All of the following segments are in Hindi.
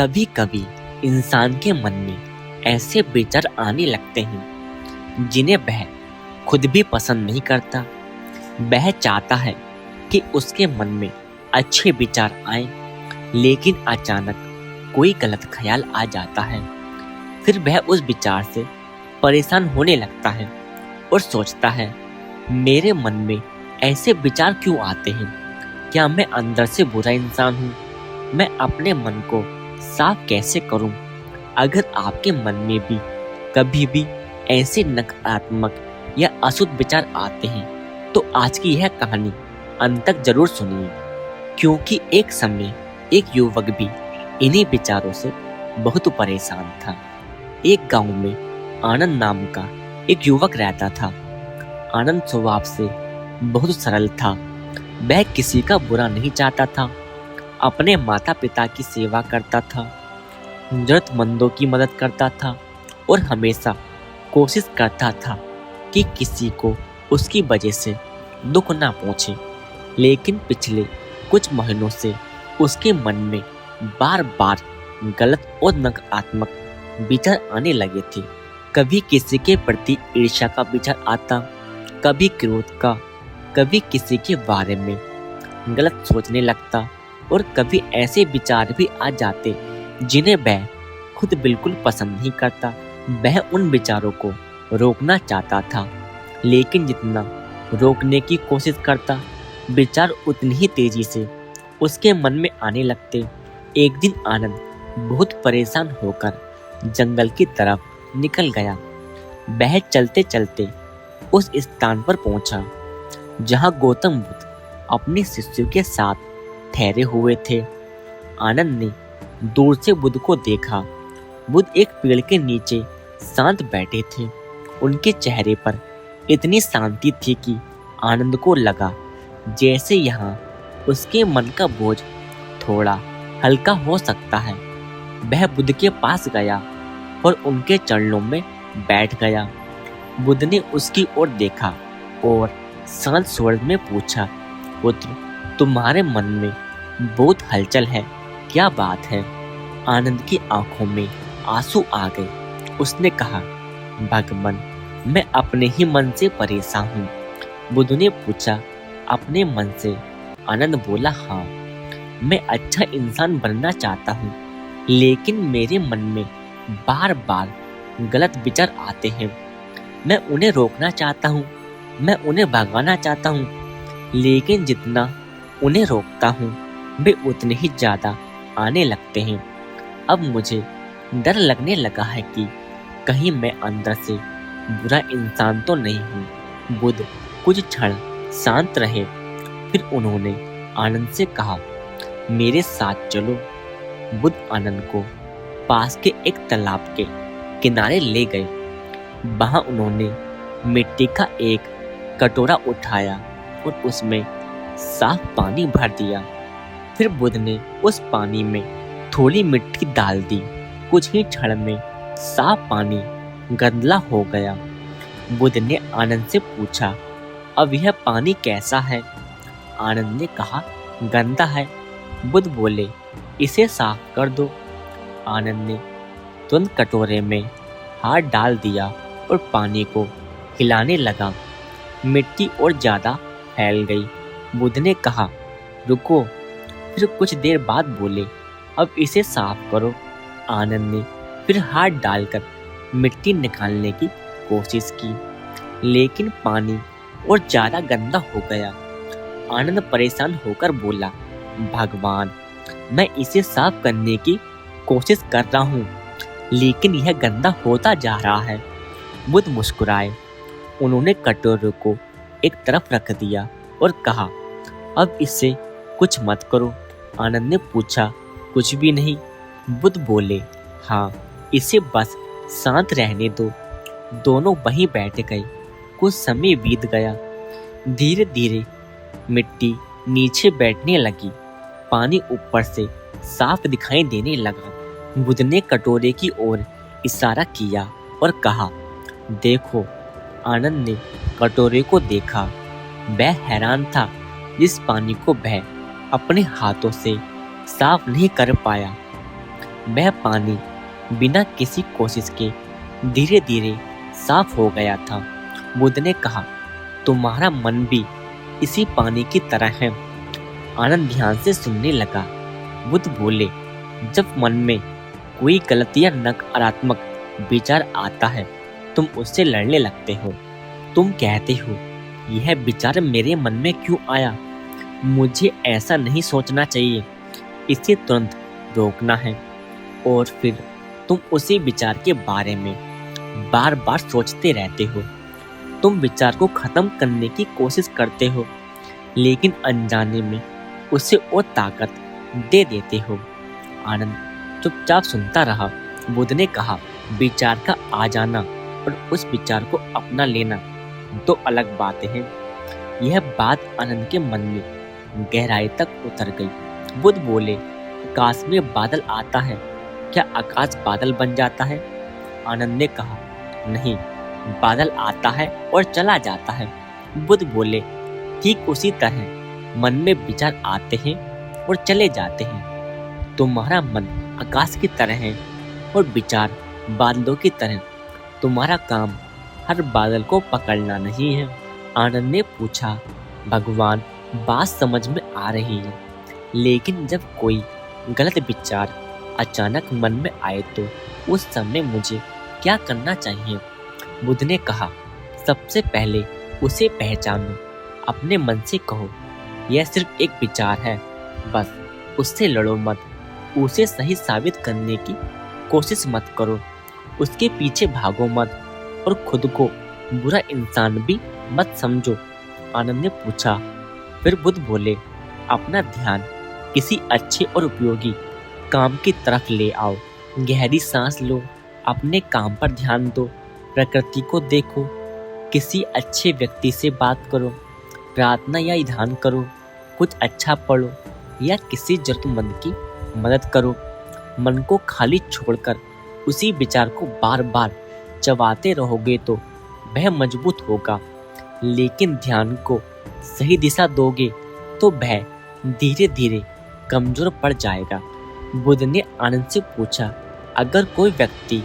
कभी कभी इंसान के मन में ऐसे विचार आने लगते हैं जिन्हें वह खुद भी पसंद नहीं करता। वह चाहता है कि उसके मन में अच्छे विचार आए, लेकिन अचानक कोई गलत ख्याल आ जाता है। फिर वह उस विचार से परेशान होने लगता है और सोचता है, मेरे मन में ऐसे विचार क्यों आते हैं? क्या मैं अंदर से बुरा इंसान हूँ? मैं अपने मन को साफ कैसे करूं? अगर आपके मन में भी कभी भी ऐसे नकारात्मक या अशुद्ध विचार आते हैं तो आज की यह कहानी अंत तक जरूर सुनिए, क्योंकि एक समय एक युवक भी इन्हीं विचारों से बहुत परेशान था। एक गांव में आनंद नाम का एक युवक रहता था। आनंद स्वभाव से बहुत सरल था। वह किसी का बुरा नहीं चाहता था, अपने माता पिता की सेवा करता था, जरूरतमंदों की मदद करता था और हमेशा कोशिश करता था कि किसी को उसकी वजह से दुख ना पहुंचे। लेकिन पिछले कुछ महीनों से उसके मन में बार बार गलत और नकारात्मक विचार आने लगे थे। कभी किसी के प्रति ईर्ष्या का विचार आता, कभी क्रोध का, कभी किसी के बारे में गलत सोचने लगता और कभी ऐसे विचार भी आ जाते जिन्हें वह खुद बिल्कुल पसंद नहीं करता। वह उन विचारों को रोकना चाहता था, लेकिन जितना रोकने की कोशिश करता, विचार उतनी ही तेजी से उसके मन में आने लगते। एक दिन आनंद बहुत परेशान होकर जंगल की तरफ निकल गया। वह चलते चलते उस स्थान पर पहुंचा जहां गौतम बुद्ध अपने शिष्यों के साथ ठहरे हुए थे। आनंद ने दूर से बुद्ध को देखा। बुद्ध एक पेड़ के नीचे शांत बैठे थे। उनके चेहरे पर इतनी शांति थी कि आनंद को लगा जैसे यहाँ उसके मन का बोझ थोड़ा हल्का हो सकता है। वह बुद्ध के पास गया और उनके चरणों में बैठ गया। बुद्ध ने उसकी ओर देखा और शांत स्वर में पूछा, पुत्र, तुम्हारे मन में बहुत हलचल है, क्या बात है? आनंद की आंखों में आंसू आ गए। उसने कहा, भगवान, मैं अपने ही मन से परेशान हूँ। बुद्ध ने पूछा, अपने मन से? आनंद बोला, हाँ, मैं अच्छा इंसान बनना चाहता हूँ, लेकिन मेरे मन में बार बार गलत विचार आते हैं। मैं उन्हें रोकना चाहता हूँ, मैं उन्हें भगाना चाहता हूँ, लेकिन जितना उन्हें रोकता हूँ वे उतने ही ज़्यादा आने लगते हैं। अब मुझे डर लगने लगा है कि कहीं मैं अंदर से बुरा इंसान तो नहीं हूँ। बुद्ध कुछ क्षण शांत रहे, फिर उन्होंने आनंद से कहा, मेरे साथ चलो। बुद्ध आनंद को पास के एक तालाब के किनारे ले गए। वहां उन्होंने मिट्टी का एक कटोरा उठाया और उसमें साफ पानी भर दिया। फिर बुद्ध ने उस पानी में थोड़ी मिट्टी डाल दी। कुछ ही क्षण में साफ पानी गंदला हो गया। बुद्ध ने आनंद से पूछा, अब यह पानी कैसा है? आनंद ने कहा, गंदा है। बुद्ध बोले, इसे साफ कर दो। आनंद ने तुरंत कटोरे में हाथ डाल दिया और पानी को हिलाने लगा। मिट्टी और ज्यादा फैल गई। बुद्ध ने कहा, रुको। फिर कुछ देर बाद बोले, अब इसे साफ करो। आनंद ने फिर हाथ डालकर मिट्टी निकालने की कोशिश की, लेकिन पानी और ज्यादा गंदा हो गया। आनंद परेशान होकर बोला, भगवान, मैं इसे साफ करने की कोशिश कर रहा हूँ, लेकिन यह गंदा होता जा रहा है। बुद्ध मुस्कुराए। उन्होंने कटोरे को एक तरफ रख दिया और कहा, अब इससे कुछ मत करो। आनंद ने पूछा, कुछ भी नहीं? बुद्ध बोले, हाँ, इसे बस शांत रहने दो। दोनों वहीं बैठ गए। कुछ समय बीत गया। धीरे धीरे मिट्टी नीचे बैठने लगी। पानी ऊपर से साफ दिखाई देने लगा। बुद्ध ने कटोरे की ओर इशारा किया और कहा, देखो। आनंद ने कटोरे को देखा। वह हैरान था। इस पानी को वह अपने हाथों से साफ नहीं कर पाया। वह पानी बिना किसी कोशिश के धीरे धीरे साफ हो गया था। बुद्ध ने कहा, तुम्हारा मन भी इसी पानी की तरह है। आनंद ध्यान से सुनने लगा। बुद्ध बोले, जब मन में कोई गलत या नकारात्मक विचार आता है तुम उससे लड़ने लगते हो। तुम कहते हो, यह विचार मेरे मन में क्यों आया, मुझे ऐसा नहीं सोचना चाहिए, इसे तुरंत रोकना है। और फिर तुम उसी विचार के बारे में बार बार सोचते रहते हो। तुम विचार को खत्म करने की कोशिश करते हो, लेकिन अनजाने में उसे और ताकत दे देते हो। आनंद चुपचाप सुनता रहा। बुद्ध ने कहा, विचार का आ जाना और उस विचार को अपना लेना दो अलग बातें हैं। यह बात आनंद के मन में गहराई तक उतर गई। बुद्ध बोले, आकाश में बादल आता है, क्या आकाश बादल बन जाता है? आनंद ने कहा, नहीं, बादल आता है और चला जाता है। बुद्ध बोले, ठीक उसी तरह मन में विचार आते हैं और चले जाते हैं। तुम्हारा मन आकाश की तरह है और विचार बादलों की तरह। तुम्हारा काम हर बादल को पकड़ना नहीं है। आनंद ने पूछा, भगवान, बात समझ में आ रही है, लेकिन जब कोई गलत विचार अचानक मन में आए तो उस समय मुझे क्या करना चाहिए? बुद्ध ने कहा, सबसे पहले उसे पहचानो। अपने मन से कहो, यह सिर्फ एक विचार है, बस उससे लड़ो मत। उसे सही साबित करने की कोशिश मत करो, उसके पीछे भागो मत और खुद को बुरा इंसान भी मत समझो। आनंद ने पूछा, फिर बुद्ध बोले, अपना ध्यान किसी अच्छे और उपयोगी काम की तरफ ले आओ। गहरी सांस लो, अपने काम पर ध्यान दो, प्रकृति को देखो, किसी अच्छे व्यक्ति से बात करो, प्रार्थना या ध्यान करो, कुछ अच्छा पढ़ो या किसी जरूरतमंद की मदद करो। मन को खाली छोड़कर उसी विचार को बार बार चबाते रहोगे तो वह मजबूत होगा, लेकिन ध्यान को सही दिशा दोगे तो वह धीरे धीरे कमजोर पड़ जाएगा। बुद्ध ने आनंद से पूछा, अगर कोई व्यक्ति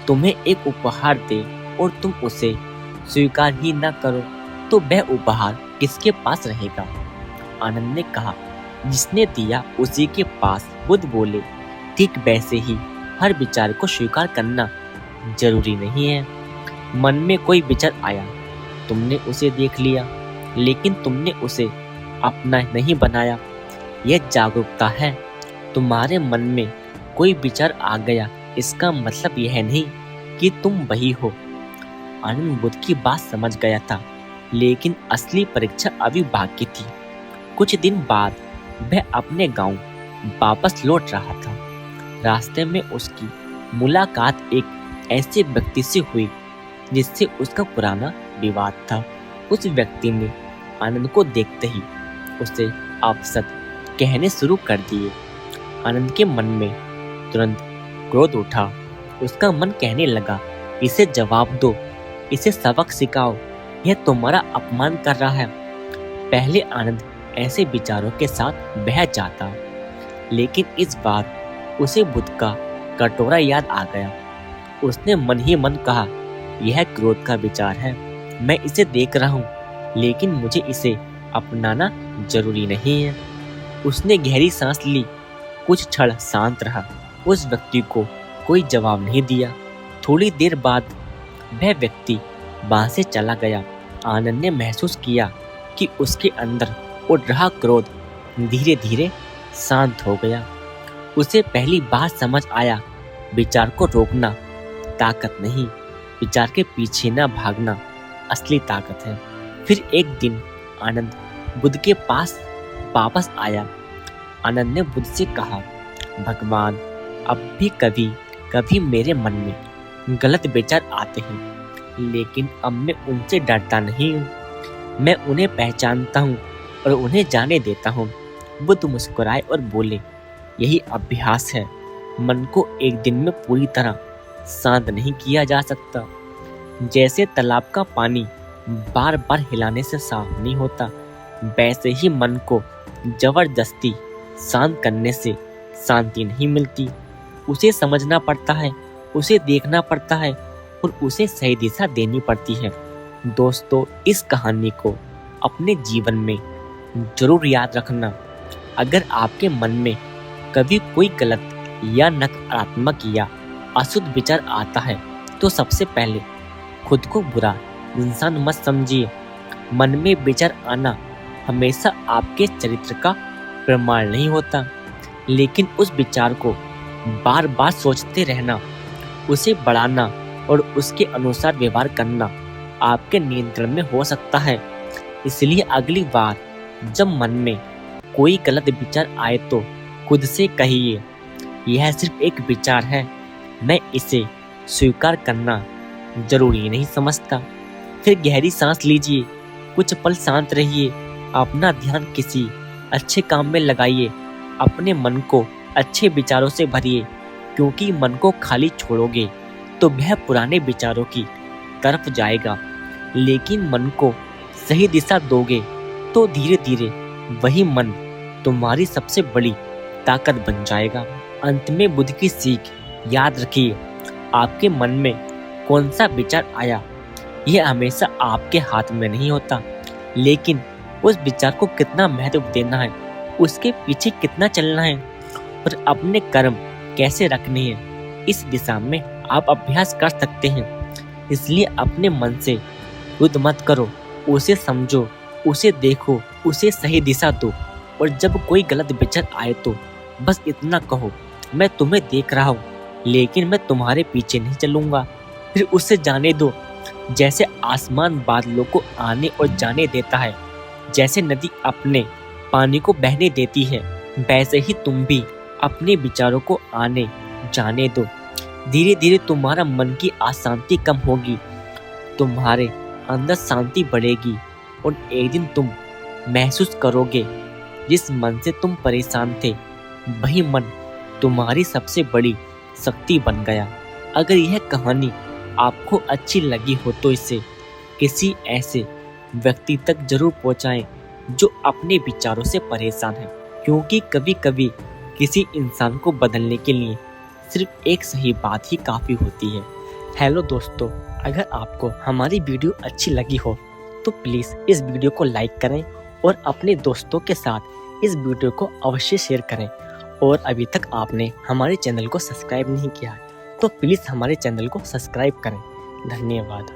तुम्हें एक उपहार दे और तुम उसे स्वीकार ही न करो तो वह उपहार किसके पास रहेगा? आनंद ने कहा, जिसने दिया उसी के पास। बुद्ध बोले, ठीक वैसे ही हर विचार को स्वीकार करना जरूरी नहीं है। मन में कोई विचार आया, तुमने उसे देख लिया, लेकिन तुमने उसे अपना नहीं बनाया। यह जागरूकता है। तुम्हारे मन में कोई विचार आ गया, इसका मतलब यह नहीं कि तुम वही हो। आनंद बुद्ध की बात समझ गया था, लेकिन असली परीक्षा अभी बाकी थी। कुछ दिन बाद वह अपने गांव वापस लौट रहा था। रास्ते में उसकी मुलाकात एक ऐसे व्यक्ति से हुई जिससे उसका पुराना विवाद था। उस व्यक्ति ने आनंद को देखते ही उसे अपशब्द कहने शुरू कर दिए। आनंद के मन में तुरंत क्रोध उठा। उसका मन कहने लगा, इसे जवाब दो, इसे सबक सिखाओ, यह तुम्हारा अपमान कर रहा है। पहले आनंद ऐसे विचारों के साथ बह जाता, लेकिन इस बार उसे बुद्ध का कटोरा याद आ गया। उसने मन ही मन कहा, यह क्रोध का विचार है, मैं इसे देख रहा हूँ, लेकिन मुझे इसे अपनाना जरूरी नहीं है। उसने गहरी सांस ली, कुछ क्षण शांत रहा। उस व्यक्ति को कोई जवाब नहीं दिया। थोड़ी देर बाद वह व्यक्ति वहां से चला गया। आनंद ने महसूस किया कि उसके अंदर उठ रहा क्रोध धीरे धीरे शांत हो गया। उसे पहली बार समझ आया, विचार को रोकना ताकत नहीं, विचार के पीछे न भागना असली ताकत है। फिर एक दिन आनंद बुद्ध के पास वापस आया। आनंद ने बुद्ध से कहा, भगवान, अब भी कभी कभी मेरे मन में गलत विचार आते हैं, लेकिन अब मैं उनसे डरता नहीं हूँ। मैं उन्हें पहचानता हूँ और उन्हें जाने देता हूँ। बुद्ध मुस्कुराए और बोले, यही अभ्यास है। मन को एक दिन में पूरी तरह शांत नहीं किया जा सकता। जैसे तालाब का पानी बार बार हिलाने से साफ नहीं होता, वैसे ही मन को जबरदस्ती शांत करने से शांति नहीं मिलती। उसे समझना पड़ता है, उसे देखना पड़ता है और उसे सही दिशा देनी पड़ती है। दोस्तों, इस कहानी को अपने जीवन में जरूर याद रखना। अगर आपके मन में कभी कोई गलत या नकारात्मक या अशुद्ध विचार आता है तो सबसे पहले खुद को बुरा इंसान मत समझिए। मन में विचार आना हमेशा आपके चरित्र का प्रमाण नहीं होता, लेकिन उस विचार को बार बार सोचते रहना, उसे बढ़ाना और उसके अनुसार व्यवहार करना आपके नियंत्रण में हो सकता है। इसलिए अगली बार जब मन में कोई गलत विचार आए तो खुद से कहिए, यह सिर्फ एक विचार है, मैं इसे स्वीकार करना जरूरी नहीं समझता। फिर गहरी सांस लीजिए, कुछ पल शांत रहिए, अपना ध्यान किसी अच्छे काम में लगाइए, अपने मन को अच्छे विचारों से भरिए, क्योंकि मन को खाली छोड़ोगे तो वह पुराने विचारों की तरफ जाएगा, लेकिन मन को सही दिशा दोगे तो धीरे धीरे वही मन तुम्हारी सबसे बड़ी ताकत बन जाएगा। अंत में बुद्ध की सीख याद रखिए, आपके मन में कौन सा विचार आया यह हमेशा आपके हाथ में नहीं होता, लेकिन उस विचार को कितना महत्व देना है, उसके पीछे कितना चलना है और अपने कर्म कैसे रखने हैं, इस दिशा में आप अभ्यास कर सकते हैं। इसलिए अपने मन से युद्ध मत करो, उसे समझो, उसे देखो, उसे सही दिशा दो और जब कोई गलत विचार आए तो बस इतना कहो, मैं तुम्हें देख रहा हूँ लेकिन मैं तुम्हारे पीछे नहीं चलूंगा। फिर उससे जाने दो। जैसे आसमान बादलों को आने और जाने देता है, जैसे नदी अपने पानी को बहने देती है, वैसे ही तुम भी अपने विचारों को आने जाने दो। धीरे धीरे तुम्हारा मन की अशांति कम होगी, तुम्हारे अंदर शांति बढ़ेगी और एक दिन तुम महसूस करोगे जिस मन से तुम परेशान थे वही मन तुम्हारी सबसे बड़ी शक्ति बन गया। अगर यह कहानी आपको अच्छी लगी हो तो इसे किसी ऐसे व्यक्ति तक जरूर पहुंचाएं जो अपने विचारों से परेशान है, क्योंकि कभी कभी किसी इंसान को बदलने के लिए सिर्फ एक सही बात ही काफ़ी होती है। हेलो दोस्तों, अगर आपको हमारी वीडियो अच्छी लगी हो तो प्लीज़ इस वीडियो को लाइक करें और अपने दोस्तों के साथ इस वीडियो को अवश्य शेयर करें। और अभी तक आपने हमारे चैनल को सब्सक्राइब नहीं किया है तो प्लीज़ हमारे चैनल को सब्सक्राइब करें। धन्यवाद।